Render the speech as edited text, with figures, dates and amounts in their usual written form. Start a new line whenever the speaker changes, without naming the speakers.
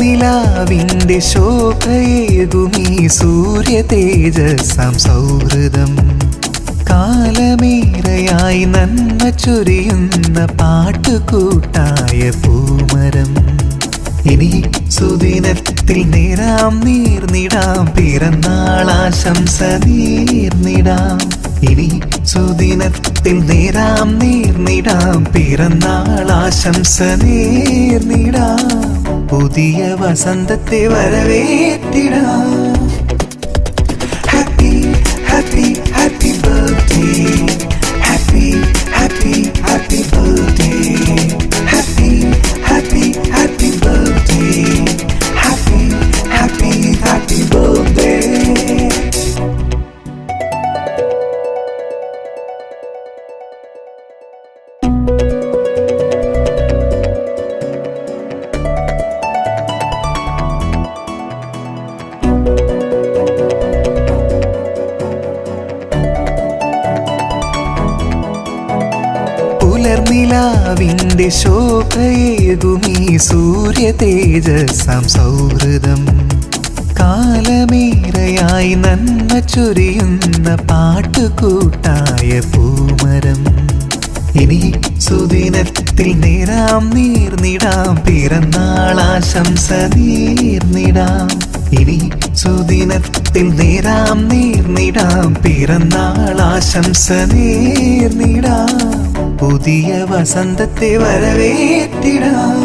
പുലർനിലാവിന്റെ ശോഭയേകുമീ സൂര്യ തേജസ്സാം സൗഹൃദം കാലമേറെയായി നന്മ ചൊരിയുന്ന പാട്ടുകൂട്ടായ പൂമരം ഇനി സുദിനത്തിൽ നേരാം നീർന്നിടാം പിറന്നാളാശംസ നേർന്നിടാം ഇനി സുദിനത്തിൽ നേരാം നീർന്നിടാം പിറന്നാളാശംസ നേർന്നിടാം പുതിയ വസന്തത്തെ വരവേറ്റിടാം happy happy happy birthday happy happy happy birthday happy happy happy birthday happy happy happy birthday പുലർനിലാവിന്റെ ശോഭയേകുമീ സൂര്യ തേജസ്സാം സൗഹൃദം കാലമേറെയായി നന്മ ചൊരിയുന്ന പാട്ടുകൂട്ടായ പൂമരം ഇനി സുദിനത്തിൽ നേരാം നീർന്നിടാം പിറന്നാളാശംസ നേർന്നിടാം ഇനി സുദിനത്തിൽ നേരാം നീർന്നിടാം പിറന്നാളാശംസ നേർന്നിടാം പുതിയ വസന്തത്തെ വരവേറ്റിടാം